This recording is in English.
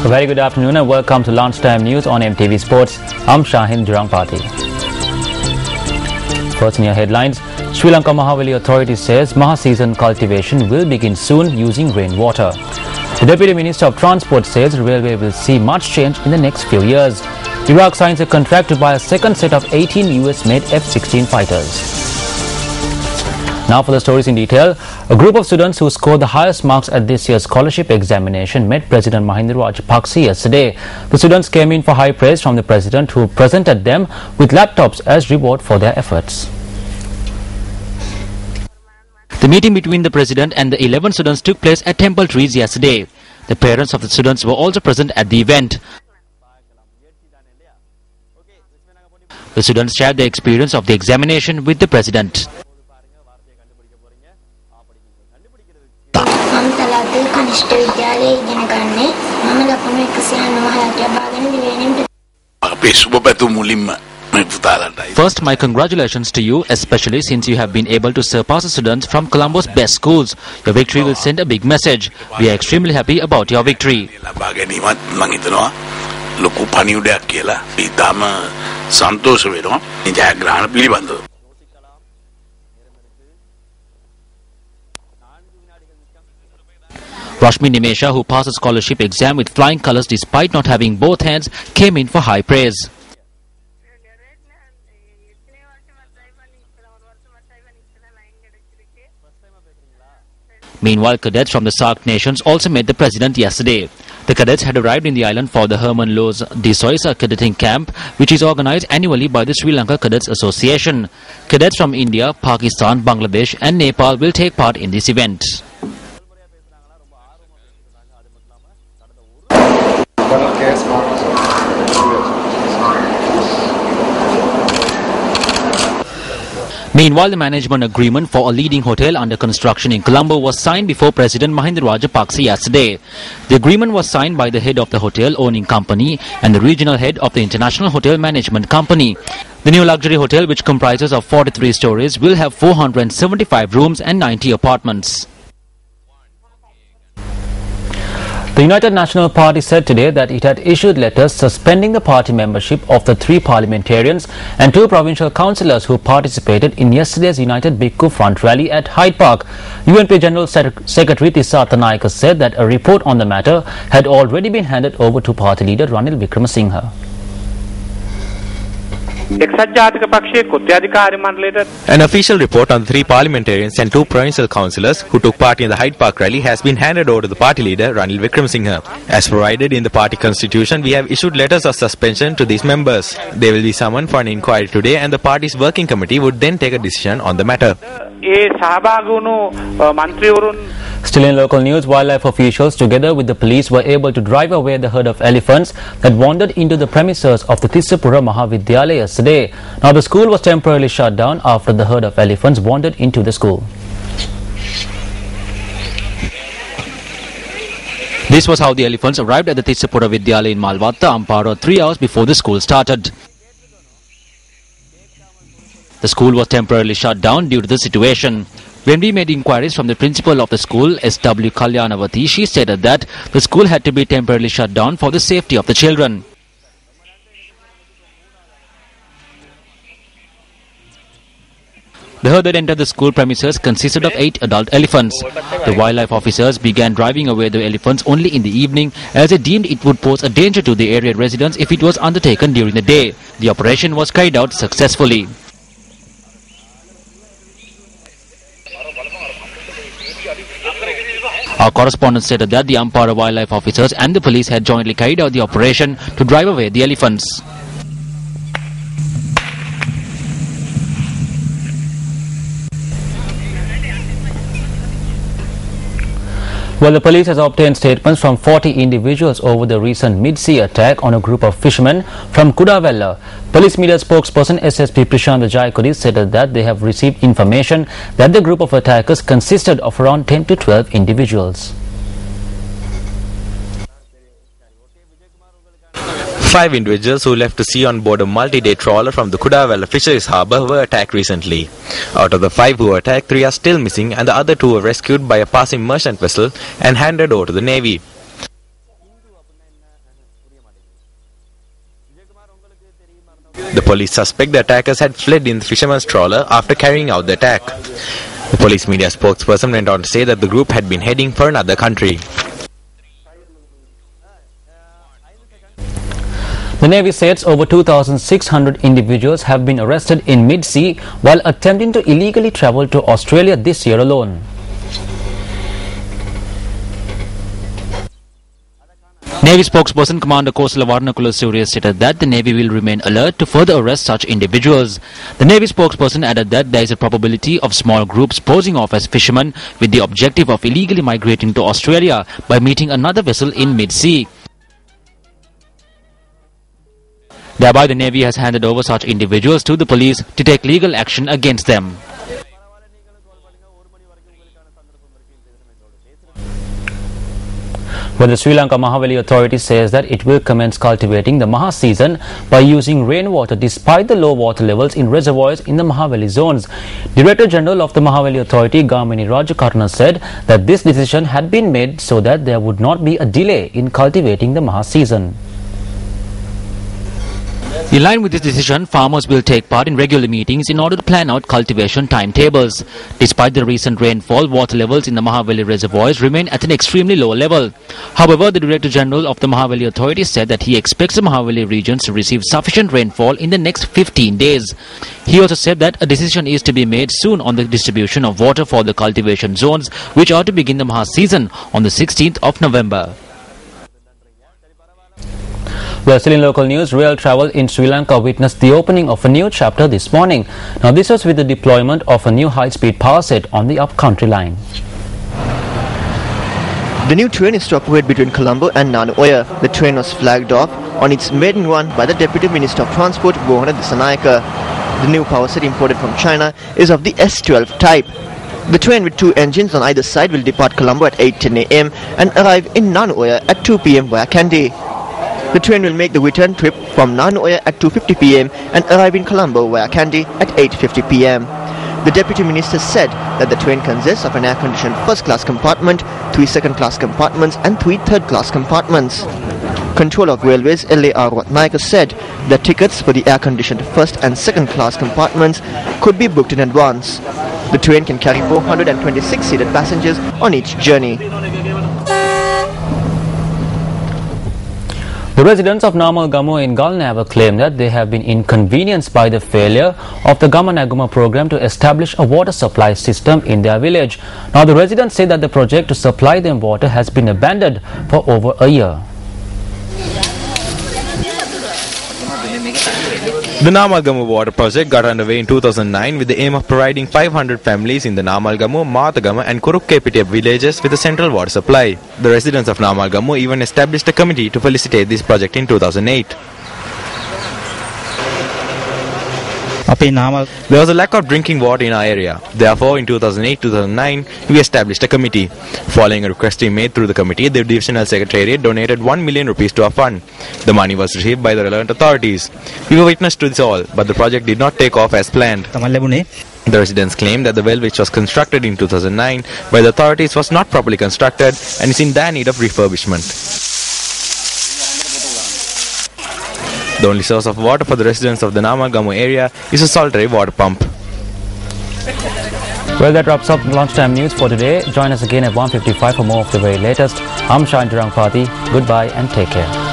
A very good afternoon and welcome to Lunchtime News on MTV Sports. I'm Shahin Jurangpati. First in your headlines, Sri Lanka Mahaweli Authority says Maha-season cultivation will begin soon using rainwater. The Deputy Minister of Transport says the railway will see much change in the next few years. Iraq signs a contract to buy a second set of 18 US-made F-16 fighters. Now for the stories in detail. A group of students who scored the highest marks at this year's scholarship examination met President Mahinda Rajapaksa yesterday. The students came in for high praise from the President, who presented them with laptops as reward for their efforts. The meeting between the President and the 11 students took place at Temple Trees yesterday. The parents of the students were also present at the event. The students shared their experience of the examination with the President. First, my congratulations to you, especially since you have been able to surpass the students from Colombo's best schools. Your victory will send a big message. We are extremely happy about your victory. Rashmi Nimesha, who passed the scholarship exam with flying colours despite not having both hands, came in for high praise. Meanwhile, cadets from the SAARC nations also met the President yesterday. The cadets had arrived in the island for the Herman Loos de Soisa Cadetting Camp, which is organised annually by the Sri Lanka Cadets Association. Cadets from India, Pakistan, Bangladesh and Nepal will take part in this event. Meanwhile, the management agreement for a leading hotel under construction in Colombo was signed before President Mahinda Rajapaksa yesterday. The agreement was signed by the head of the hotel owning company and the regional head of the International Hotel Management Company. The new luxury hotel, which comprises of 43 stories, will have 475 rooms and 90 apartments. The United National Party said today that it had issued letters suspending the party membership of the 3 parliamentarians and 2 provincial councillors who participated in yesterday's United Bhikkhu Front rally at Hyde Park. UNP General Secretary Tissa Attanayake said that a report on the matter had already been handed over to party leader Ranil Wickremesinghe. An official report on the 3 parliamentarians and 2 provincial councillors who took part in the Hyde Park rally has been handed over to the party leader Ranil Wickremesinghe. As provided in the party constitution, we have issued letters of suspension to these members. They will be summoned for an inquiry today and the party's working committee would then take a decision on the matter. Still in local news, wildlife officials together with the police were able to drive away the herd of elephants that wandered into the premises of the Tissapura Mahavidyalaya yesterday. Now the school was temporarily shut down after the herd of elephants wandered into the school. This was how the elephants arrived at the Tissapura Vidyalaya in Malvatta, Ampara 3 hours before the school started. The school was temporarily shut down due to the situation. When we made inquiries from the principal of the school, S.W. Kalyanavati, she stated that the school had to be temporarily shut down for the safety of the children. The herd that entered the school premises consisted of 8 adult elephants. The wildlife officers began driving away the elephants only in the evening as they deemed it would pose a danger to the area residents if it was undertaken during the day. The operation was carried out successfully. Our correspondent stated that the Ampara wildlife officers and the police had jointly carried out the operation to drive away the elephants. Well, the police has obtained statements from 40 individuals over the recent mid-sea attack on a group of fishermen from Kudavella. Police media spokesperson SSP Prashant Jayakodi said that they have received information that the group of attackers consisted of around 10 to 12 individuals. 5 individuals who left to sea on board a multi-day trawler from the Kudavella Fisheries Harbour were attacked recently. Out of the 5 who were attacked, 3 are still missing and the other 2 were rescued by a passing merchant vessel and handed over to the Navy. Police suspect the attackers had fled in the fisherman's trawler after carrying out the attack. The police media spokesperson went on to say that the group had been heading for another country. The Navy says over 2,600 individuals have been arrested in mid-sea while attempting to illegally travel to Australia this year alone. Navy spokesperson Commander Kosala Varnakulasuriya stated that the Navy will remain alert to further arrest such individuals. The Navy spokesperson added that there is a probability of small groups posing off as fishermen with the objective of illegally migrating to Australia by meeting another vessel in mid-sea. Thereby, the Navy has handed over such individuals to the police to take legal action against them. Well, the Sri Lanka Mahaweli Authority says that it will commence cultivating the Maha season by using rainwater despite the low water levels in reservoirs in the Mahaweli zones. Director General of the Mahaweli Authority, Gamini Rajakarna, said that this decision had been made so that there would not be a delay in cultivating the Maha season. In line with this decision, farmers will take part in regular meetings in order to plan out cultivation timetables. Despite the recent rainfall, water levels in the Mahaweli reservoirs remain at an extremely low level. However, the Director General of the Mahaweli Authority said that he expects the Mahaweli regions to receive sufficient rainfall in the next 15 days. He also said that a decision is to be made soon on the distribution of water for the cultivation zones, which are to begin the Maha season on the 16th of November. Well, still in local news, rail travel in Sri Lanka witnessed the opening of a new chapter this morning. Now, this was with the deployment of a new high-speed power set on the up-country line. The new train is to operate between Colombo and Nanuoya. The train was flagged off on its maiden run by the Deputy Minister of Transport, Bohana Disanayaka. The new power set imported from China is of the S12 type. The train with two engines on either side will depart Colombo at 8:10 am and arrive in Nanuoya at 2 pm via Kandy. The train will make the return trip from Nanuoya at 2:50 pm and arrive in Colombo via Kandy at 8:50 pm. The Deputy Minister said that the train consists of an air-conditioned first-class compartment, 3 second-class compartments and 3 third-class compartments. Controller of Railways L.A.R. Ratnayaka said that tickets for the air-conditioned first and second-class compartments could be booked in advance. The train can carry 426 seated passengers on each journey. The residents of Namal Gamu in Galnava claim that they have been inconvenienced by the failure of the Gamanaguma program to establish a water supply system in their village. Now, the residents say that the project to supply them water has been abandoned for over a year. The Namalgamu water project got underway in 2009 with the aim of providing 500 families in the Namalgamu, Matagama and Kurukkepitiya villages with a central water supply. The residents of Namalgamu even established a committee to facilitate this project in 2008. There was a lack of drinking water in our area. Therefore, in 2008-2009, we established a committee. Following a request we made through the committee, the Divisional Secretariat donated 1 million rupees to our fund. The money was received by the relevant authorities. We were witness to this all, but the project did not take off as planned. The residents claim that the well which was constructed in 2009 by the authorities was not properly constructed and is in dire need of refurbishment. The only source of water for the residents of the Namalgamu area is a solitary water pump. Well, that wraps up lunchtime news for today. Join us again at 1:55 for more of the very latest. I'm Shahin Durangpati. Goodbye and take care.